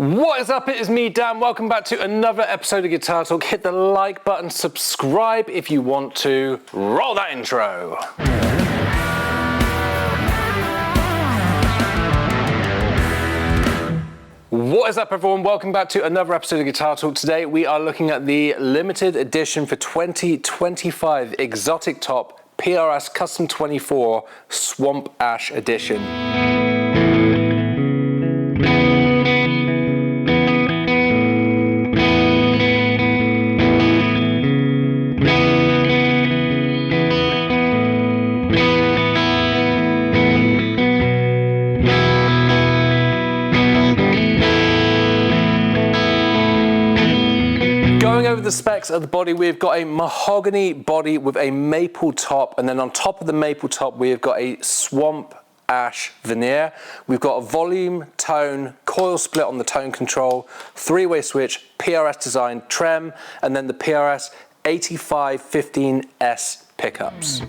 What is up? It is me, Dan. Welcome back to another episode of Guitar Talk. Hit the like button, subscribe if you want to. Roll that intro. What is up, everyone? Welcome back to another episode of Guitar Talk. Today we are looking at the limited edition for 2025 Exotic Top PRS Custom 24 Swamp Ash Edition. Going over the specs of the body, we've got a mahogany body with a maple top, and then on top of the maple top, we've got a swamp ash veneer. We've got a volume, tone, coil split on the tone control, three-way switch, PRS designed trem, and then the PRS 8515S pickups.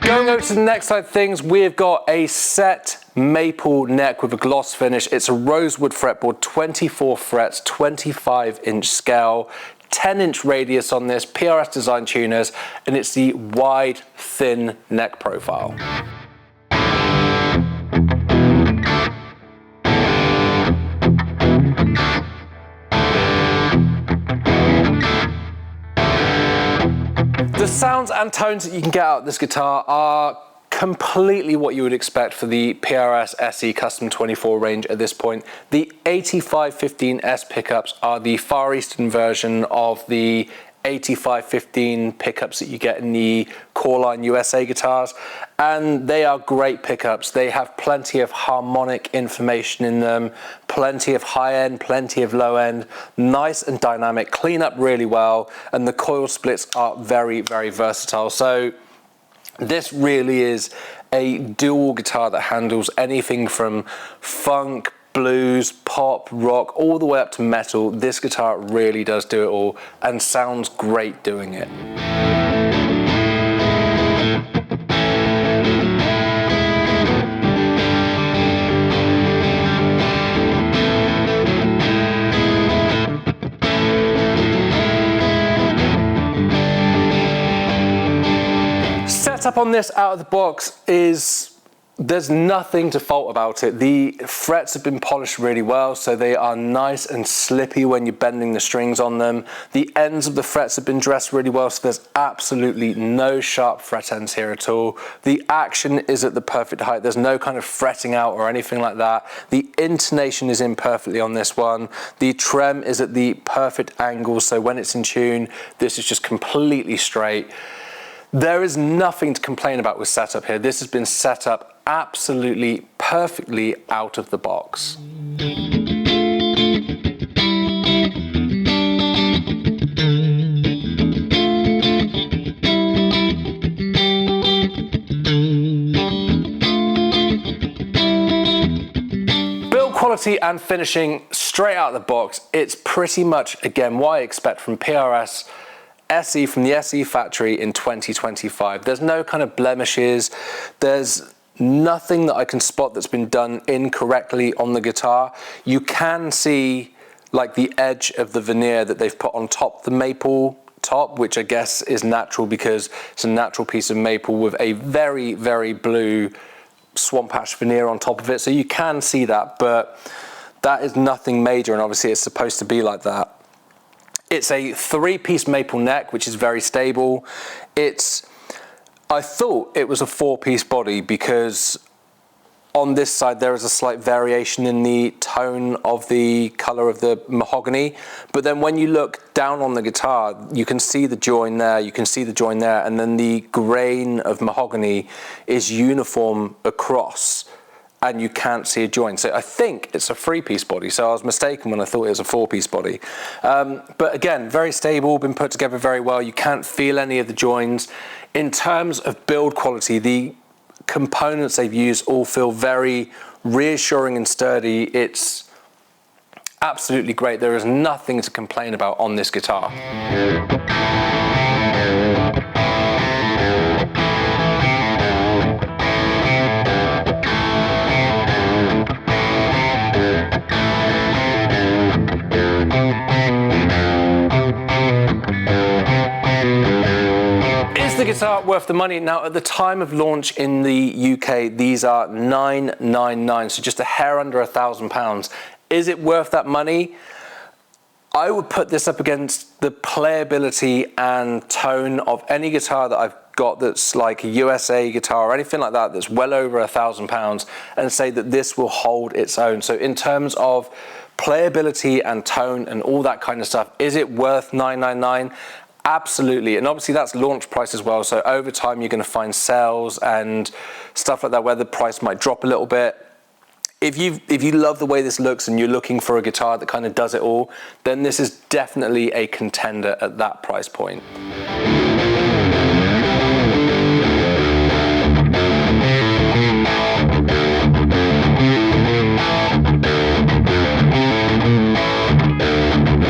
Going over to the next side of things, we've got a set maple neck with a gloss finish. It's a rosewood fretboard, 24 frets, 25-inch scale, 10-inch radius on this, PRS design tuners, and it's the wide, thin neck profile. The sounds and tones that you can get out of this guitar are completely what you would expect for the PRS SE Custom 24 range at this point. The 8515S pickups are the Far Eastern version of the 8515 pickups that you get in the Coreline USA guitars, and they are great pickups. They have plenty of harmonic information in them, plenty of high end, plenty of low end, nice and dynamic, clean up really well, and the coil splits are very, very versatile. So this really is a dual guitar that handles anything from funk, blues, pop, rock, all the way up to metal. This guitar really does do it all and sounds great doing it. Setup on this out of the box there's nothing to fault about it. The frets have been polished really well, so they are nice and slippy when you're bending the strings on them. The ends of the frets have been dressed really well, so there's absolutely no sharp fret ends here at all. The action is at the perfect height. There's no kind of fretting out or anything like that. The intonation is in perfectly on this one. The trem is at the perfect angle, so when it's in tune, this is just completely straight. There is nothing to complain about with setup here. This has been set up absolutely perfectly out of the box. Build quality and finishing straight out of the box, it's pretty much, again, what I expect from PRS SE from the SE factory in 2025. There's no kind of blemishes. There's nothing that I can spot that's been done incorrectly on the guitar. You can see like the edge of the veneer that they've put on top the maple top, which I guess is natural because it's a natural piece of maple with a very, very blue swamp ash veneer on top of it. So you can see that, but that is nothing major, and obviously it's supposed to be like that. It's a three-piece maple neck, which is very stable. I thought it was a four-piece body because on this side there is a slight variation in the tone of the color of the mahogany, but then when you look down on the guitar, you can see the join there, you can see the join there, and then the grain of mahogany is uniform across, and you can't see a join. So I think it's a three-piece body, so I was mistaken when I thought it was a four-piece body. But again, very stable, been put together very well. You can't feel any of the joins. In terms of build quality, the components they've used all feel very reassuring and sturdy. It's absolutely great. There is nothing to complain about on this guitar. The guitar worth the money? Now, at the time of launch in the UK, these are $999, so just a hair under £1,000. Is it worth that money? I would put this up against the playability and tone of any guitar that I've got that's like a USA guitar or anything like that that's well over £1,000, and say that this will hold its own. So in terms of playability and tone and all that kind of stuff, is it worth $999? Absolutely, and obviously that's launch price as well, so over time you're going to find sales and stuff like that where the price might drop a little bit. If you love the way this looks and you're looking for a guitar that kind of does it all, then this is definitely a contender at that price point.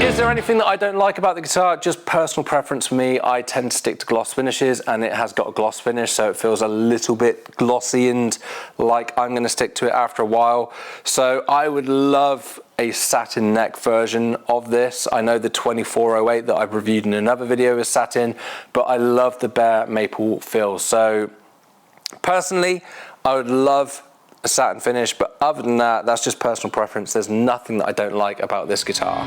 Is there anything that I don't like about the guitar? Just personal preference for me. I tend to stick to gloss finishes, and it has got a gloss finish, so it feels a little bit glossy and like I'm going to stick to it after a while. So I would love a satin neck version of this. I know the 2408 that I've reviewed in another video is satin, but I love the bare maple feel. So personally, I would love a satin finish, but other than that, that's just personal preference. There's nothing that I don't like about this guitar.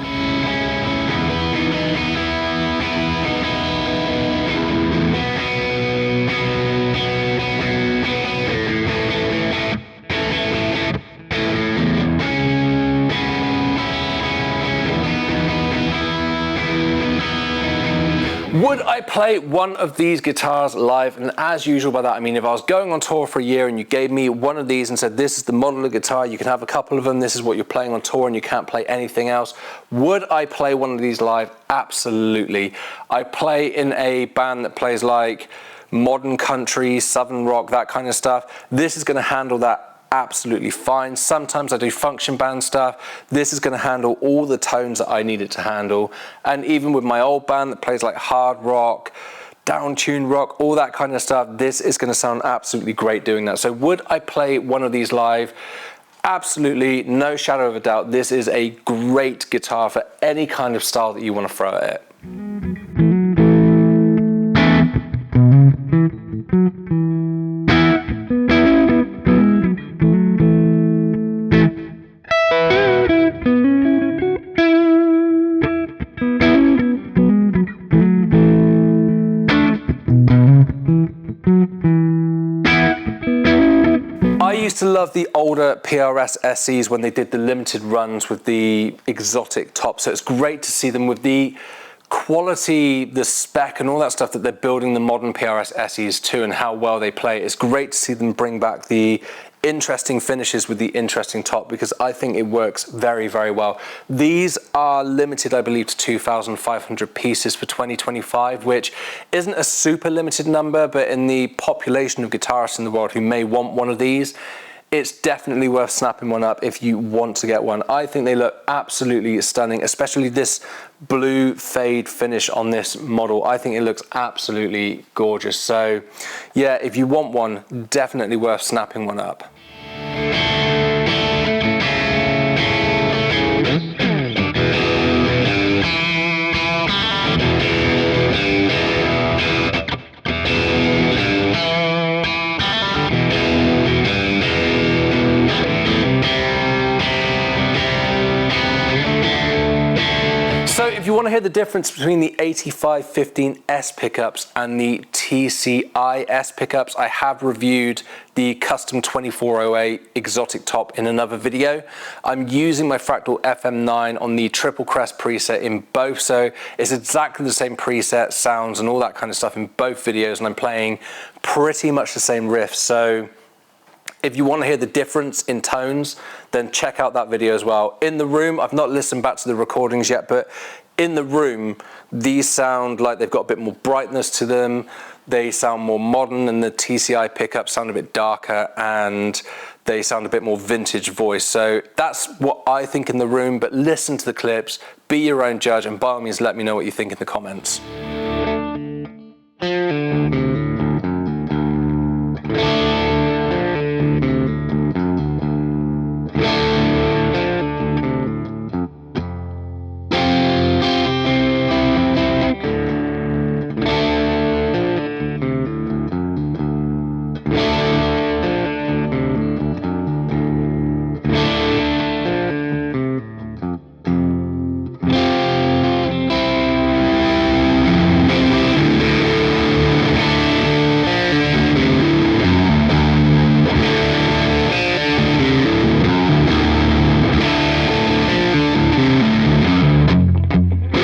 Would I play one of these guitars live? And as usual by that, I mean, if I was going on tour for a year and you gave me one of these and said, this is the model of guitar, you can have a couple of them, this is what you're playing on tour and you can't play anything else, would I play one of these live? Absolutely. I play in a band that plays like modern country, southern rock, that kind of stuff. This is going to handle that absolutely fine. Sometimes I do function band stuff. This is going to handle all the tones that I need it to handle. And even with my old band that plays like hard rock, down-tuned rock, all that kind of stuff, this is going to sound absolutely great doing that. So would I play one of these live? Absolutely, no shadow of a doubt. This is a great guitar for any kind of style that you want to throw at it. I used to love the older PRS SEs when they did the limited runs with the exotic top, so it's great to see them with the quality, the spec and all that stuff that they're building the modern PRS SEs to and how well they play. It's great to see them bring back the interesting finishes with the interesting top, because I think it works very, very well. These are limited, I believe, to 2,500 pieces for 2025, which isn't a super limited number, but in the population of guitarists in the world who may want one of these, it's definitely worth snapping one up if you want to get one. I think they look absolutely stunning, especially this blue fade finish on this model. I think it looks absolutely gorgeous. So yeah, if you want one, definitely worth snapping one up. So if you want to hear the difference between the 8515S pickups and the TCIS pickups, I have reviewed the custom 2408 exotic top in another video. I'm using my Fractal FM9 on the triple crest preset in both, so it's exactly the same preset, sounds and all that kind of stuff in both videos, and I'm playing pretty much the same riff. So if you want to hear the difference in tones, then check out that video as well. In the room, I've not listened back to the recordings yet, but in the room, these sound like they've got a bit more brightness to them. They sound more modern, and the TCI pickups sound a bit darker, and they sound a bit more vintage voice. So that's what I think in the room, but listen to the clips, be your own judge, and by all means let me know what you think in the comments.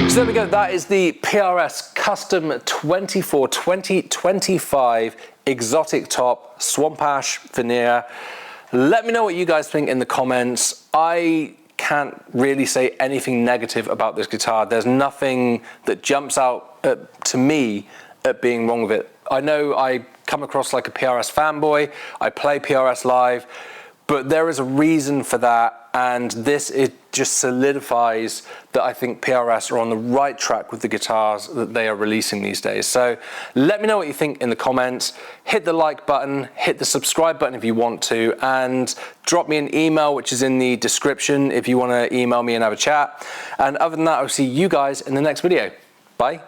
So there we go, that is the PRS Custom 24 2025 Exotic Top Swamp Ash Veneer. Let me know what you guys think in the comments. I can't really say anything negative about this guitar. There's nothing that jumps out to me at being wrong with it. I know I come across like a PRS fanboy, I play PRS live, but there is a reason for that, and it just solidifies that I think PRS are on the right track with the guitars that they are releasing these days. So let me know what you think in the comments. Hit the like button, hit the subscribe button if you want to, and drop me an email, which is in the description if you want to email me and have a chat. And other than that, I'll see you guys in the next video. Bye.